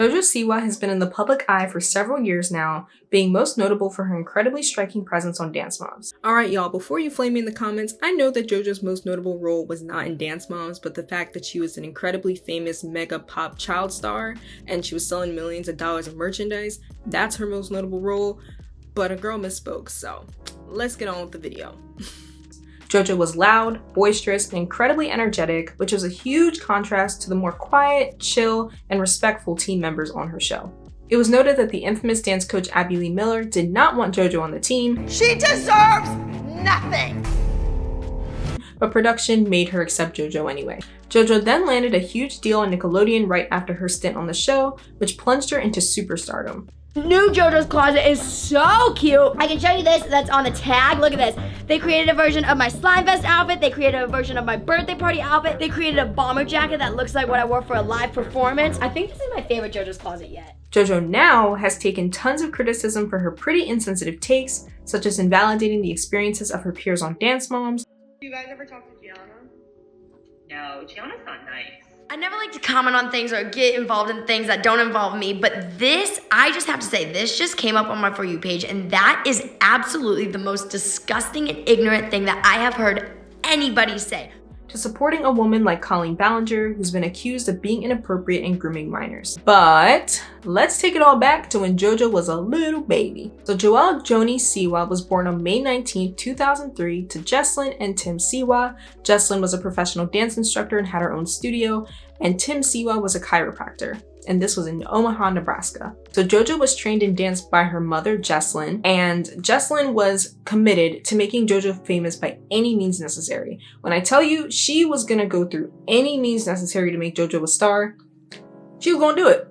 Jojo Siwa has been in the public eye for several years now, being most notable for her incredibly striking presence on Dance Moms. Alright y'all, before you flame me in the comments, I know that Jojo's most notable role was not in Dance Moms, but the fact that she was an incredibly famous mega pop child star, and she was selling millions of dollars of merchandise, that's her most notable role, but a girl misspoke, so let's get on with the video. Jojo was loud, boisterous, and incredibly energetic, which was a huge contrast to the more quiet, chill, and respectful team members on her show. It was noted that the infamous dance coach Abby Lee Miller did not want Jojo on the team. She deserves nothing! But production made her accept Jojo anyway. Jojo then landed a huge deal on Nickelodeon right after her stint on the show, which plunged her into superstardom. New JoJo's Closet is so cute. I can show you this, that's on the tag. Look at this. They created a version of my Slime Fest outfit. They created a version of my birthday party outfit. They created a bomber jacket that looks like what I wore for a live performance. I think this is my favorite JoJo's Closet yet. Jojo now has taken tons of criticism for her pretty insensitive takes, such as invalidating the experiences of her peers on Dance Moms. You guys ever talk to Gianna? No, Gianna's not nice. I never like to comment on things or get involved in things that don't involve me, but this, I just have to say, this just came up on my For You page, and that is absolutely the most disgusting and ignorant thing that I have heard anybody say. To supporting a woman like Colleen Ballinger, who's been accused of being inappropriate and grooming minors. But let's take it all back to when Jojo was a little baby. So Joelle Joni Siwa was born on May 19, 2003 to Jesslyn and Tim Siwa. Jesslyn was a professional dance instructor and had her own studio, and Tim Siwa was a chiropractor. And this was in Omaha, Nebraska. So Jojo was trained in dance by her mother, Jesslyn, and Jesslyn was committed to making Jojo famous by any means necessary. When I tell you she was gonna go through any means necessary to make Jojo a star, she was gonna do it.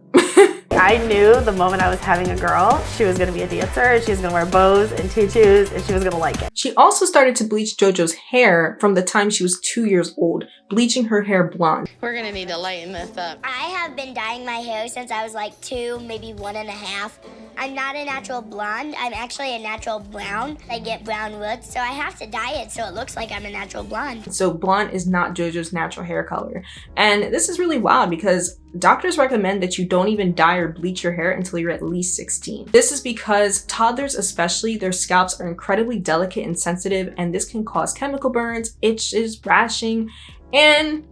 I knew the moment I was having a girl, she was gonna be a dancer, she was gonna wear bows and tutus, and she was gonna like it. She also started to bleach Jojo's hair from the time she was 2 years old, bleaching her hair blonde. We're gonna need to lighten this up. I have been dyeing my hair since I was like 2, maybe 1.5. I'm not a natural blonde, I'm actually a natural brown. I get brown roots, so I have to dye it so it looks like I'm a natural blonde. So blonde is not Jojo's natural hair color. And this is really wild because doctors recommend that you don't even dye or bleach your hair until you're at least 16. This is because toddlers especially, their scalps are incredibly delicate and sensitive, and this can cause chemical burns, itches, rashing, and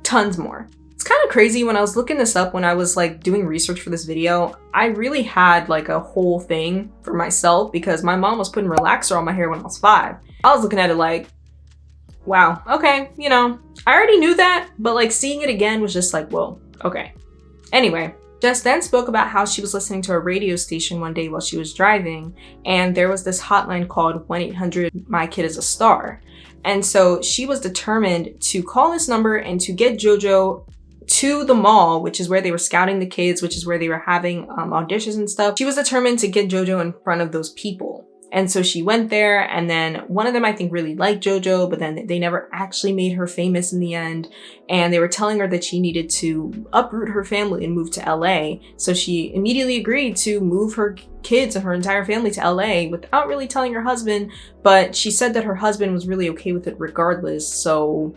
tons more. It's kind of crazy. When I was looking this up, when I was like doing research for this video, I really had like a whole thing for myself because my mom was putting relaxer on my hair when I was 5. I was looking at it like, wow, okay, you know, I already knew that, but like seeing it again was just like, whoa, okay. Anyway, Jess then spoke about how she was listening to a radio station one day while she was driving, and there was this hotline called 1-800-MY-KID-IS-A-STAR. And so she was determined to call this number and to get Jojo to the mall, which is where they were scouting the kids, which is where they were having auditions and stuff. She was determined to get Jojo in front of those people. And so she went there, and then one of them I think really liked Jojo, but then they never actually made her famous in the end. And they were telling her that she needed to uproot her family and move to LA. So she immediately agreed to move her kids and her entire family to LA without really telling her husband, but she said that her husband was really okay with it regardless. So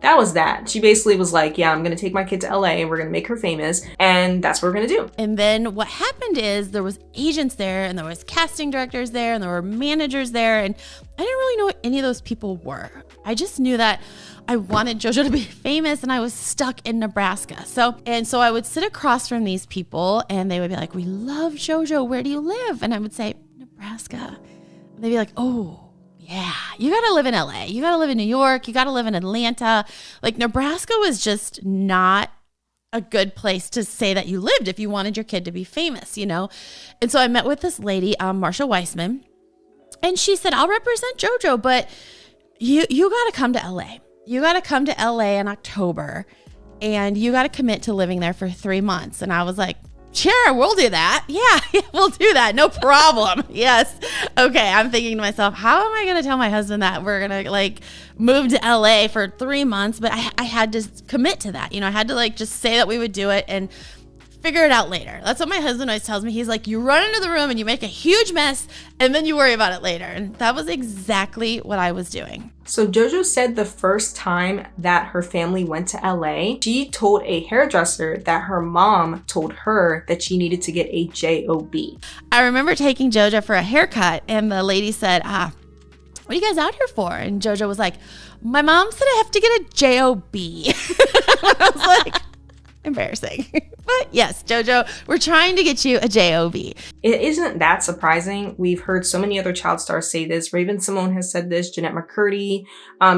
that was that. She basically was like, yeah, I'm gonna take my kid to LA and we're gonna make her famous, and that's what we're gonna do. And then what happened is there was agents there, and there was casting directors there, and there were managers there, and I didn't really know what any of those people were. I just knew that I wanted Jojo to be famous, and I was stuck in Nebraska. So I would sit across from these people, and they would be like, we love Jojo, where do you live? And I would say, Nebraska. And they'd be like, oh, yeah, you gotta live in LA, you gotta live in New York, you gotta live in Atlanta. Like Nebraska was just not a good place to say that you lived if you wanted your kid to be famous, you know? And so I met with this lady, Marsha Weissman, and she said, I'll represent Jojo, but you gotta come to LA. You gotta come to LA in October, and you gotta commit to living there for 3 months. And I was like, sure, we'll do that. Yeah, we'll do that. No problem. Yes. Okay. I'm thinking to myself, how am I going to tell my husband that we're going to like move to LA for 3 months? But I had to commit to that. You know, I had to like just say that we would do it. And figure it out later. That's what my husband always tells me. He's like, you run into the room and you make a huge mess and then you worry about it later. And that was exactly what I was doing. So Jojo said the first time that her family went to LA, she told a hairdresser that her mom told her that she needed to get a job. I remember taking Jojo for a haircut and the lady said, what are you guys out here for? And Jojo was like, my mom said I have to get a job. I was like, embarrassing. But yes, Jojo, we're trying to get you a job. It isn't that surprising. We've heard so many other child stars say this. Raven Simone has said this, Jeanette McCurdy.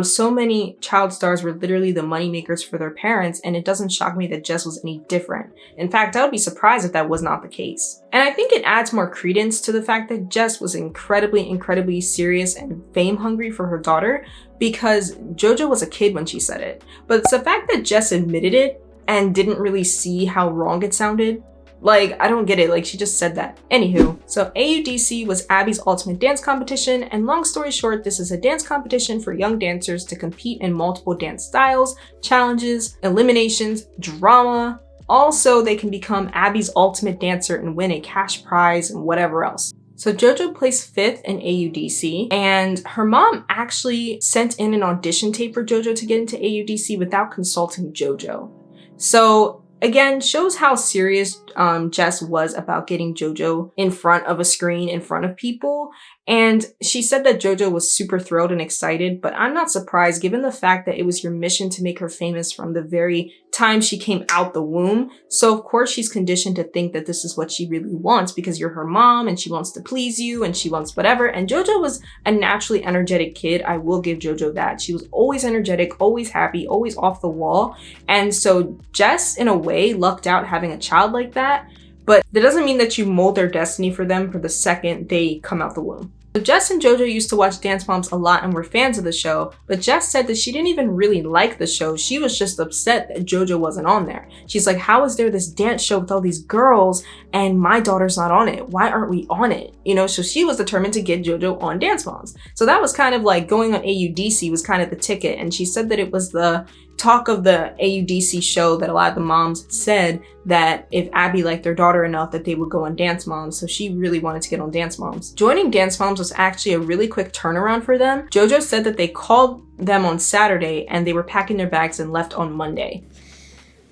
So many child stars were literally the moneymakers for their parents, and it doesn't shock me that Jess was any different. In fact, I would be surprised if that was not the case. And I think it adds more credence to the fact that Jess was incredibly serious and fame hungry for her daughter, because Jojo was a kid when she said it. But it's the fact that Jess admitted it and didn't really see how wrong it sounded. Like, I don't get it. Like, she just said that. Anywho, so AUDC was Abby's ultimate dance competition, and long story short, this is a dance competition for young dancers to compete in multiple dance styles, challenges, eliminations, drama. Also, they can become Abby's ultimate dancer and win a cash prize and whatever else. So Jojo placed 5th in AUDC, and her mom actually sent in an audition tape for Jojo to get into AUDC without consulting Jojo. So again, shows how serious Jess was about getting Jojo in front of a screen, in front of people. And she said that Jojo was super thrilled and excited, but I'm not surprised given the fact that it was your mission to make her famous from the very time she came out the womb. So of course she's conditioned to think that this is what she really wants because you're her mom and she wants to please you and she wants whatever. And Jojo was a naturally energetic kid. I will give Jojo that. She was always energetic, always happy, always off the wall. And so Jess, in a way, lucked out having a child like that. But that doesn't mean that you mold their destiny for them for the second they come out the womb. So Jess and Jojo used to watch Dance Moms a lot and were fans of the show, but Jess said that she didn't even really like the show. She was just upset that Jojo wasn't on there. She's like, how is there this dance show with all these girls and my daughter's not on it? Why aren't we on it? You know, so she was determined to get Jojo on Dance Moms. So that was kind of like going on AUDC was kind of the ticket. And she said that it was the talk of the AUDC show that a lot of the moms said that if Abby liked their daughter enough that they would go on Dance Moms. So she really wanted to get on Dance Moms. Joining Dance Moms was actually a really quick turnaround for them. Jojo said that they called them on Saturday and they were packing their bags and left on Monday.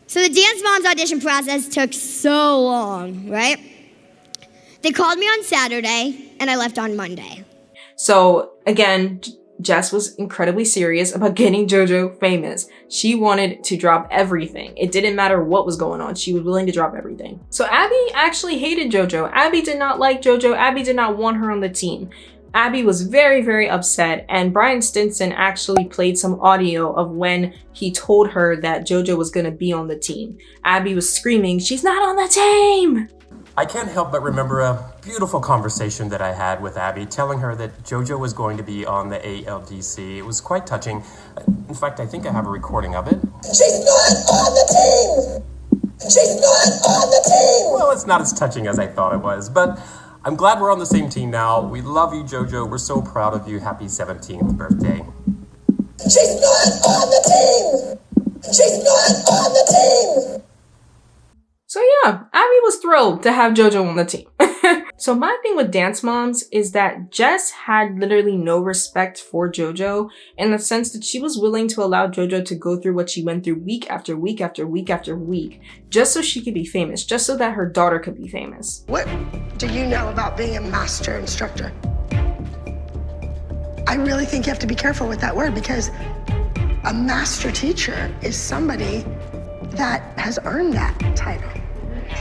So the Dance Moms audition process took so long, right? They called me on Saturday and I left on Monday. So again, Jess was incredibly serious about getting Jojo famous. She wanted to drop everything. It didn't matter what was going on. She was willing to drop everything. So Abby actually hated Jojo. Abby did not like Jojo. Abby did not want her on the team. Abby was very upset, and Brian Stinson actually played some audio of when he told her that Jojo was gonna be on the team. Abby was screaming, "She's not on the team!" I can't help but remember a beautiful conversation that I had with Abby, telling her that Jojo was going to be on the ALDC. It was quite touching. In fact, I think I have a recording of it. She's not on the team! She's not on the team! Well, it's not as touching as I thought it was, but I'm glad we're on the same team now. We love you, Jojo. We're so proud of you. Happy 17th birthday. She's not on the team! She's not on the team! So yeah, Abby was thrilled to have Jojo on the team. So my thing with Dance Moms is that Jess had literally no respect for Jojo in the sense that she was willing to allow Jojo to go through what she went through week after week after week after week, just so she could be famous, just so that her daughter could be famous. What do you know about being a master instructor? I really think you have to be careful with that word because a master teacher is somebody that has earned that title.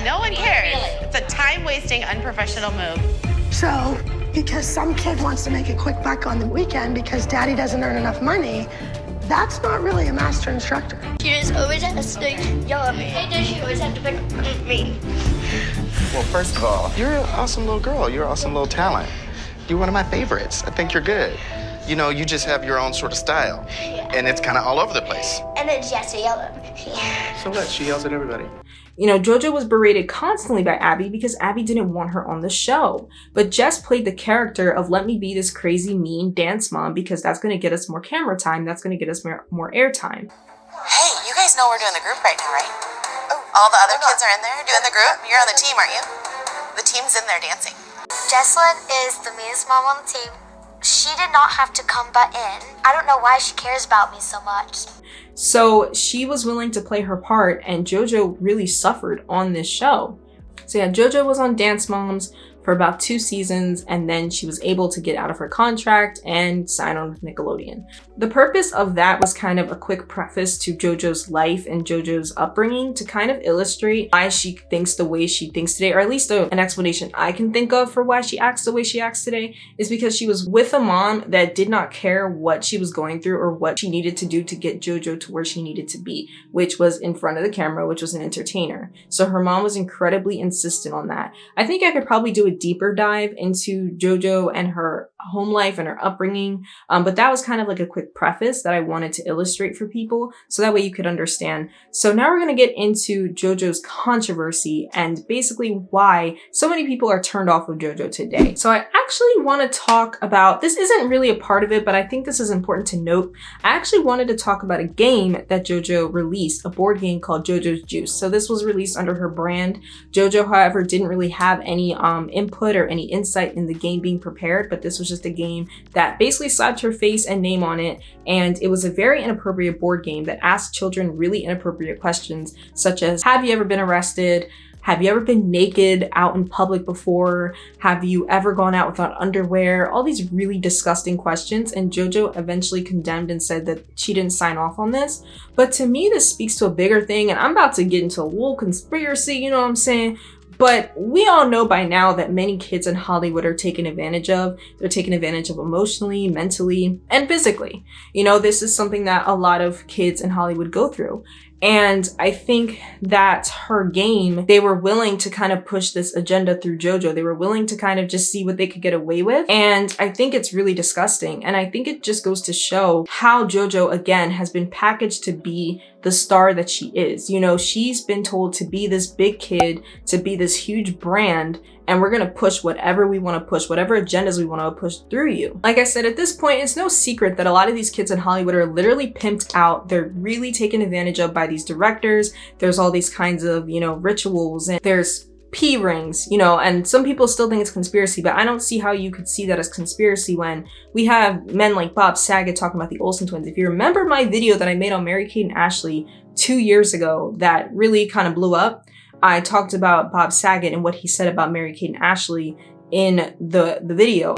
No one cares. It's a time-wasting, unprofessional move. So, because some kid wants to make a quick buck on the weekend because daddy doesn't earn enough money, that's not really a master instructor. She just always has to yell at me. Why does she always have to pick on me? Well, first of all, you're an awesome little girl. You're an awesome little talent. You're one of my favorites. I think you're good. You know, you just have your own sort of style. Yeah. And it's kind of all over the place. And then she has to yell at me. So what? She yells at everybody. You know, Jojo was berated constantly by Abby because Abby didn't want her on the show. But Jess played the character of let me be this crazy, mean dance mom because that's going to get us more camera time. That's going to get us more airtime. Hey, you guys know we're doing the group right now, right? All the other kids are in there doing the group? You're on the team, aren't you? The team's in there dancing. Jesslyn is the meanest mom on the team. She did not have to come butt in. I don't know why she cares about me so much. So she was willing to play her part, and JoJo really suffered on this show. So yeah, JoJo was on Dance Moms for about 2 seasons, and then she was able to get out of her contract and sign on with Nickelodeon. The purpose of that was kind of a quick preface to JoJo's life and JoJo's upbringing to kind of illustrate why she thinks the way she thinks today, or at least an explanation I can think of for why she acts the way she acts today is because she was with a mom that did not care what she was going through or what she needed to do to get JoJo to where she needed to be, which was in front of the camera, which was an entertainer. So her mom was incredibly insistent on that. I think I could probably do a deeper dive into JoJo and her home life and her upbringing, but that was kind of like a quick preface that I wanted to illustrate for people so that way you could understand. So now we're going to get into JoJo's controversy and basically why so many people are turned off of JoJo today. So I actually want to talk about, this isn't really a part of it, but I think this is important to note. I actually wanted to talk about a game that JoJo released, a board game called JoJo's Juice. So this was released under her brand. JoJo, however, didn't really have any input or any insight in the game being prepared, but this was just a game that basically slapped her face and name on it, and it was a very inappropriate board game that asked children really inappropriate questions such as, have you ever been arrested? Have you ever been naked out in public before? Have you ever gone out without underwear? All these really disgusting questions, and JoJo eventually condemned and said that she didn't sign off on this. But to me, this speaks to a bigger thing, and I'm about to get into a whole conspiracy, you know what I'm saying? But we all know by now that many kids in Hollywood are taken advantage of. They're taken advantage of emotionally, mentally, and physically. You know, this is something that a lot of kids in Hollywood go through. And I think that her game, they were willing to kind of push this agenda through JoJo. They were willing to kind of just see what they could get away with. And I think it's really disgusting. And I think it just goes to show how JoJo, again, has been packaged to be the star that she is. You know, she's been told to be this big kid, to be this huge brand, and we're gonna push whatever we wanna push, whatever agendas we wanna push through you. Like I said, at this point, it's no secret that a lot of these kids in Hollywood are literally pimped out. They're really taken advantage of by these directors. There's all these kinds of, you know, rituals, and there's P rings, you know, and some people still think it's conspiracy, but I don't see how you could see that as conspiracy when we have men like Bob Saget talking about the Olsen twins. If you remember my video that I made on Mary-Kate and Ashley 2 years ago that really kind of blew up, I talked about Bob Saget and what he said about Mary-Kate and Ashley in the video.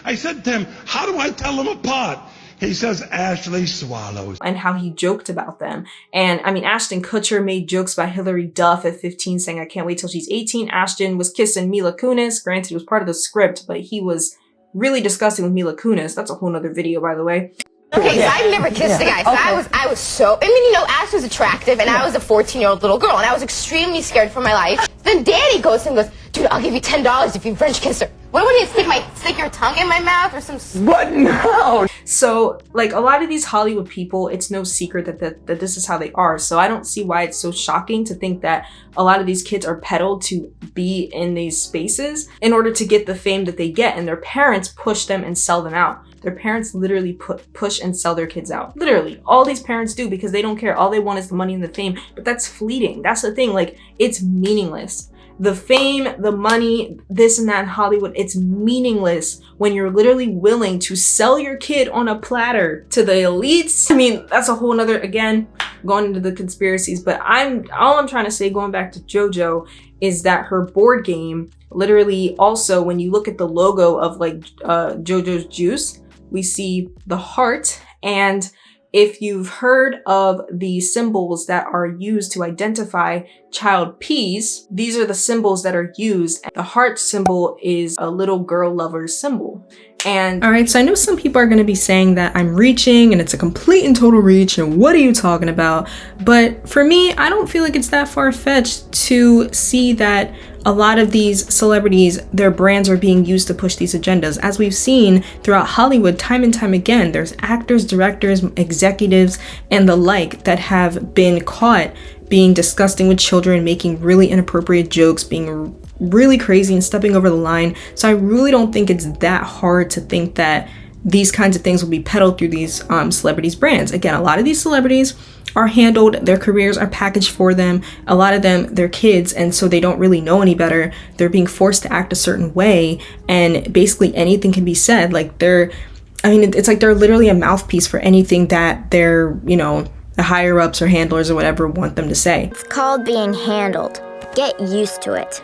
I said to him, how do I tell them apart? He says Ashley swallows. And how he joked about them. And I mean, Ashton Kutcher made jokes about Hilary Duff at 15 saying, I can't wait till she's 18. Ashton was kissing Mila Kunis. Granted, it was part of the script, but he was really disgusting with Mila Kunis. That's a whole nother video, by the way. Okay, so I've never kissed a guy, so okay. I was so, I mean, you know, Ash was attractive, and I was a 14-year-old little girl, and I was extremely scared for my life. Then Daddy goes and goes, dude, I'll give you $10 if you French kiss her. What would you stick your tongue in my mouth or some? What? No. So, like, a lot of these Hollywood people, it's no secret that this is how they are. So I don't see why it's so shocking to think that a lot of these kids are peddled to be in these spaces in order to get the fame that they get, and their parents push them and sell them out. Their parents literally push and sell their kids out. Literally, all these parents do because they don't care. All they want is the money and the fame, but that's fleeting. That's the thing, like, it's meaningless. The fame, the money, this and that in Hollywood, it's meaningless when you're literally willing to sell your kid on a platter to the elites. I mean, that's a whole nother, again, going into the conspiracies, but all I'm trying to say, going back to JoJo, is that her board game, literally also, when you look at the logo of like JoJo's Juice, we see the heart. And if you've heard of the symbols that are used to identify child P's, these are the symbols that are used. The heart symbol is a little girl lover symbol. And all right, so I know some people are going to be saying that I'm reaching and it's a complete and total reach and what are you talking about? But for me, I don't feel like it's that far-fetched to see that a lot of these celebrities, their brands are being used to push these agendas. As we've seen throughout Hollywood time and time again, there's actors, directors, executives, and the like that have been caught being disgusting with children, making really inappropriate jokes, being really crazy and stepping over the line. So I really don't think it's that hard to think that these kinds of things will be peddled through these celebrities' brands. Again, a lot of these celebrities are handled, their careers are packaged for them. A lot of them, they're kids, and so they don't really know any better. They're being forced to act a certain way, and basically anything can be said. Like it's like they're literally a mouthpiece for anything that their, you know, the higher ups or handlers or whatever want them to say. It's called being handled. Get used to it.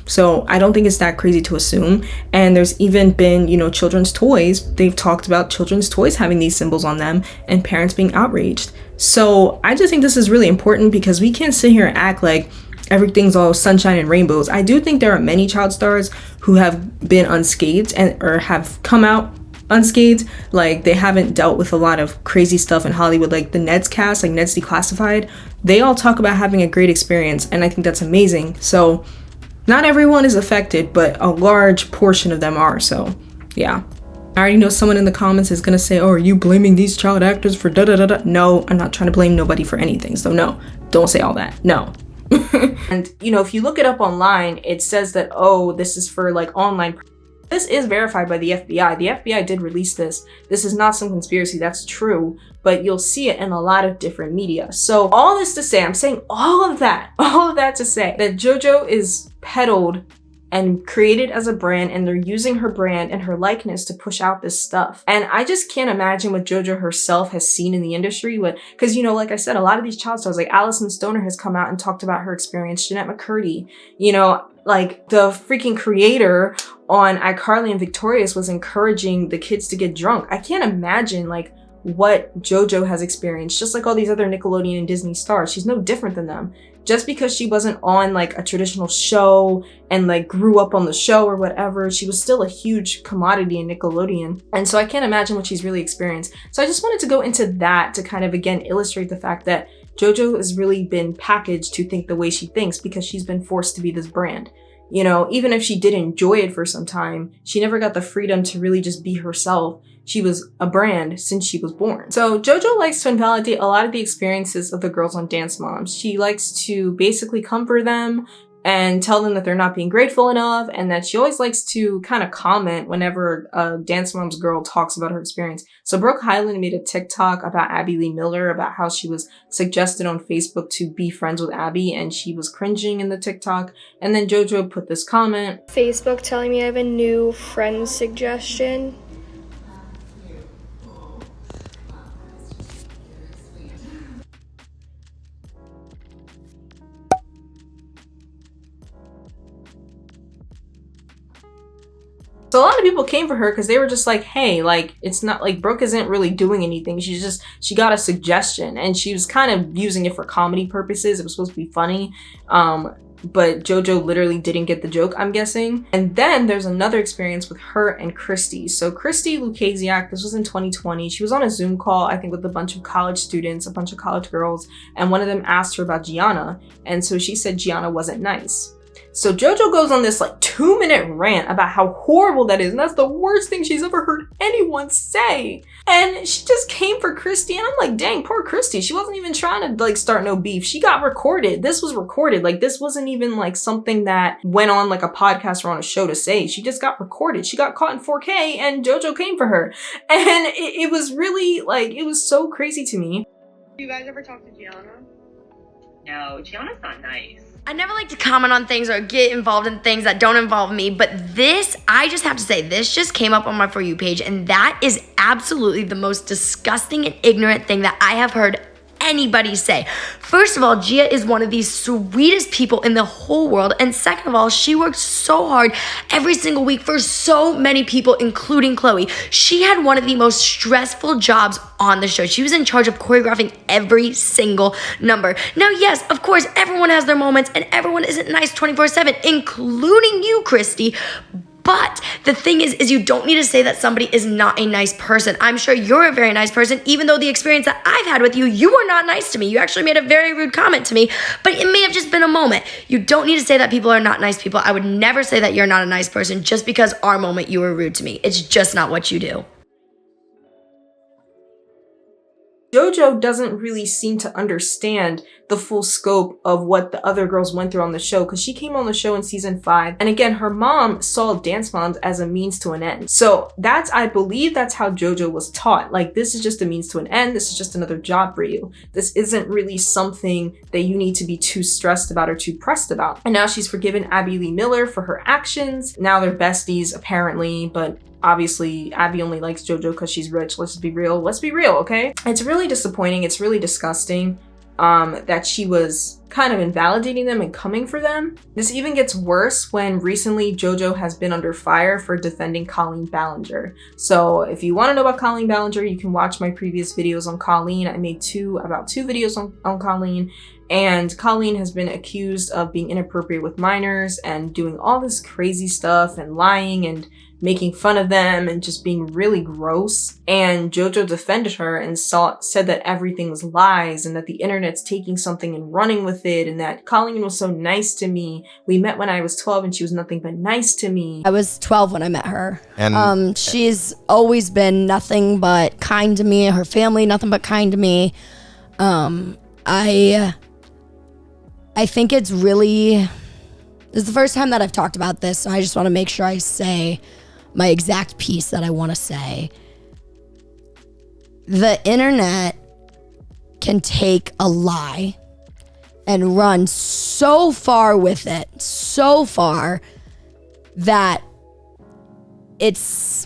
So I don't think it's that crazy to assume. And there's even been, you know, children's toys. They've talked about children's toys having these symbols on them and parents being outraged. So I just think this is really important because we can't sit here and act like everything's all sunshine and rainbows. I do think there are many child stars who have been unscathed or have come out unscathed. Like, they haven't dealt with a lot of crazy stuff in Hollywood, like the Ned's cast, like Ned's Declassified. They all talk about having a great experience, and I think that's amazing. So not everyone is affected, but a large portion of them are. So yeah, I already know someone in the comments is gonna say, oh, are you blaming these child actors for da da da da? No, I'm not trying to blame nobody for anything. So no, don't say all that. No. And you know, if you look it up online, it says that, oh, this is for like online. This is verified by the FBI. The FBI did release this. This is not some conspiracy, that's true, but you'll see it in a lot of different media. So all this to say, I'm saying all of that to say that JoJo is peddled and created as a brand, and they're using her brand and her likeness to push out this stuff. And I just can't imagine what JoJo herself has seen in the industry. Because, you know, like I said, a lot of these child stars, like Allison Stoner has come out and talked about her experience, Jeanette McCurdy, you know, like the freaking creator on iCarly and Victorious was encouraging the kids to get drunk. I can't imagine like what JoJo has experienced, just like all these other Nickelodeon and Disney stars. She's no different than them. Just because she wasn't on like a traditional show and like grew up on the show or whatever, she was still a huge commodity in Nickelodeon. And so I can't imagine what she's really experienced. So I just wanted to go into that to kind of again illustrate the fact that JoJo has really been packaged to think the way she thinks because she's been forced to be this brand. You know, even if she did enjoy it for some time, she never got the freedom to really just be herself. She was a brand since she was born. So JoJo likes to invalidate a lot of the experiences of the girls on Dance Moms. She likes to basically comfort them and tell them that they're not being grateful enough, and that she always likes to kind of comment whenever a Dance Moms girl talks about her experience. So Brooke Hyland made a TikTok about Abby Lee Miller, about how she was suggested on Facebook to be friends with Abby, and she was cringing in the TikTok. And then JoJo put this comment. Facebook telling me I have a new friend suggestion. So a lot of people came for her because they were just like, hey, like, it's not like Brooke isn't really doing anything. She got a suggestion and she was kind of using it for comedy purposes. It was supposed to be funny. But JoJo literally didn't get the joke, I'm guessing. And then there's another experience with her and Christy. So Christy Lukasiak, this was in 2020. She was on a Zoom call, I think, with a bunch of college students, a bunch of college girls. And one of them asked her about Gianna. And so she said Gianna wasn't nice. So JoJo goes on this like 2-minute rant about how horrible that is. And that's the worst thing she's ever heard anyone say. And she just came for Christy. And I'm like, dang, poor Christy. She wasn't even trying to like start no beef. She got recorded. This was recorded. Like, this wasn't even like something that went on like a podcast or on a show to say. She just got recorded. She got caught in 4K and JoJo came for her. And it was really like, it was so crazy to me. Do you guys ever talk to Gianna? No, Gianna's not nice. I never like to comment on things or get involved in things that don't involve me, but this, I just have to say, this just came up on my For You page, and that is absolutely the most disgusting and ignorant thing that I have heard anybody say. First of all, Gia is one of the sweetest people in the whole world, and second of all, she worked so hard every single week for so many people, including Chloe. She had one of the most stressful jobs on the show. She was in charge of choreographing every single number. Now, yes, of course, everyone has their moments, and everyone isn't nice 24/7, including you, Christy. But the thing is you don't need to say that somebody is not a nice person. I'm sure you're a very nice person, even though the experience that I've had with you, you were not nice to me. You actually made a very rude comment to me, but it may have just been a moment. You don't need to say that people are not nice people. I would never say that you're not a nice person just because our moment you were rude to me. It's just not what you do. JoJo Jojo doesn't really seem to understand the full scope of what the other girls went through on the show, because she came on the show in season 5. And again, her mom saw dance moms as a means to an end. So I believe that's how Jojo was taught. Like, this is just a means to an end. This is just another job for you. This isn't really something that you need to be too stressed about or too pressed about. And now she's forgiven Abby Lee Miller for her actions. Now they're besties, apparently, but obviously Abby only likes Jojo because she's rich. Let's be real. Let's be real, okay? It's really disappointing. It's really disgusting that she was kind of invalidating them and coming for them. This even gets worse when recently Jojo has been under fire for defending Colleen Ballinger. So if you want to know about Colleen Ballinger, you can watch my previous videos on Colleen. I made about two videos on Colleen. And Colleen has been accused of being inappropriate with minors and doing all this crazy stuff and lying and making fun of them and just being really gross. And Jojo defended her and said that everything was lies and that the internet's taking something and running with it, and that Colleen was so nice to me. We met when I was 12 and she was nothing but nice to me. I was 12 when I met her. And she's always been nothing but kind to me. Her family, nothing but kind to me. I think it's really, this is the first time that I've talked about this, so I just want to make sure I say my exact piece that I want to say. The internet can take a lie and run so far with it, so far that it's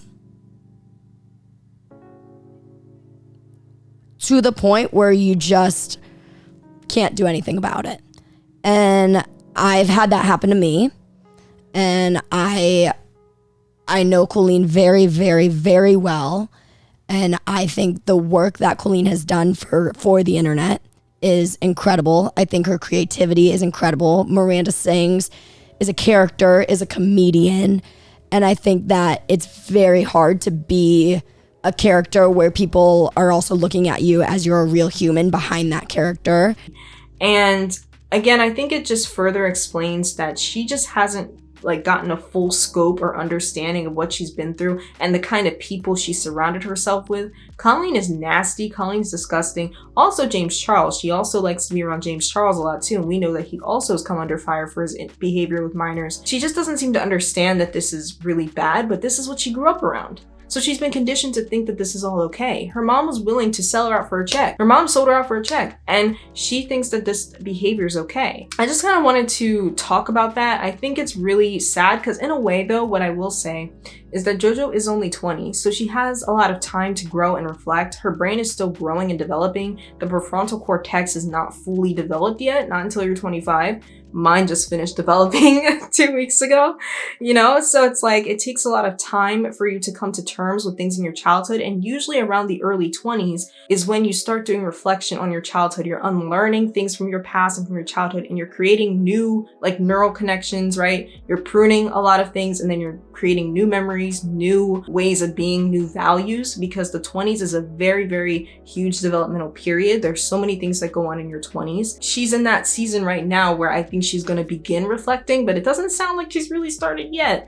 to the point where you just can't do anything about it. And I've had that happen to me. And I know Colleen very, very, very well. And I think the work that Colleen has done for the internet is incredible. I think her creativity is incredible. Miranda Sings is a character, is a comedian. And I think that it's very hard to be a character where people are also looking at you as you're a real human behind that character. And again, I think it just further explains that she just hasn't gotten a full scope or understanding of what she's been through and the kind of people she surrounded herself with. Colleen is nasty. Colleen's disgusting. Also, James Charles. She also likes to be around James Charles a lot too, and we know that he also has come under fire for his behavior with minors. She just doesn't seem to understand that this is really bad, but this is what she grew up around. So she's been conditioned to think that this is all okay. Her mom was willing to sell her out for a check. Her mom sold her out for a check, and she thinks that this behavior is okay. I just kind of wanted to talk about that. I think it's really sad because in a way though, what I will say is that Jojo is only 20, so she has a lot of time to grow and reflect. Her brain is still growing and developing. The prefrontal cortex is not fully developed yet, not until you're 25. Mine just finished developing 2 weeks ago, so it's like it takes a lot of time for you to come to terms with things in your childhood, and usually around the early 20s is when you start doing reflection on your childhood. You're unlearning things from your past and from your childhood, and you're creating new neural connections, right? You're pruning a lot of things, and then you're creating new memories, new ways of being, new values, because the 20s is a very, very huge developmental period. There's so many things that go on in your 20s. She's in that season right now where I think she's going to begin reflecting, but it doesn't sound like she's really started yet.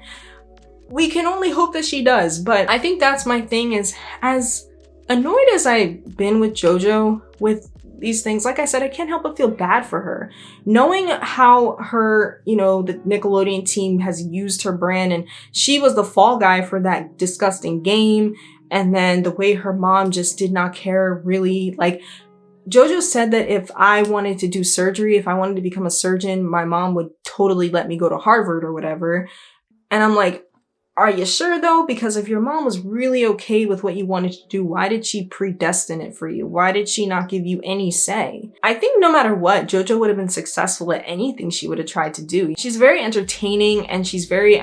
We can only hope that she does, but I think that's my thing, is as annoyed as I've been with Jojo with these things, like I said, I can't help but feel bad for her. Knowing how her, the Nickelodeon team has used her brand, and she was the fall guy for that disgusting game, and then the way her mom just did not care really. Jojo said that if I wanted to do surgery, if I wanted to become a surgeon, my mom would totally let me go to Harvard or whatever. And I'm like, are you sure though? Because if your mom was really okay with what you wanted to do, why did she predestine it for you? Why did she not give you any say? I think no matter what, Jojo would have been successful at anything she would have tried to do. She's very entertaining, and she's very,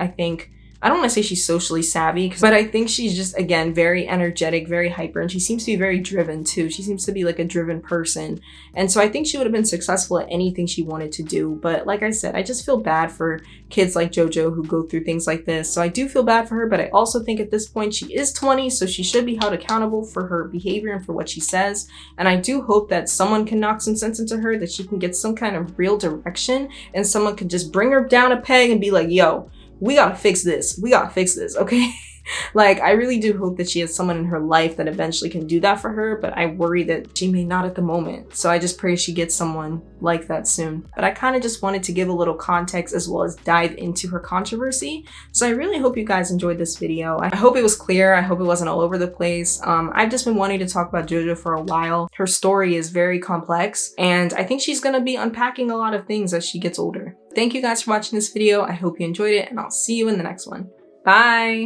I don't want to say she's socially savvy, but I think she's just, again, very energetic, very hyper, and she seems to be very driven too. She seems to be a driven person. And so I think she would have been successful at anything she wanted to do. But like I said, I just feel bad for kids like Jojo who go through things like this. So I do feel bad for her, but I also think at this point she is 20, so she should be held accountable for her behavior and for what she says. And I do hope that someone can knock some sense into her, that she can get some kind of real direction, and someone can just bring her down a peg and be like, yo, we gotta fix this. We gotta fix this, okay? Like, I really do hope that she has someone in her life that eventually can do that for her, but I worry that she may not at the moment. So I just pray she gets someone like that soon. But I kind of just wanted to give a little context as well as dive into her controversy. So I really hope you guys enjoyed this video. I hope it was clear. I hope it wasn't all over the place. I've just been wanting to talk about JoJo for a while. Her story is very complex, and I think she's gonna be unpacking a lot of things as she gets older. Thank you guys for watching this video. I hope you enjoyed it, and I'll see you in the next one. Bye!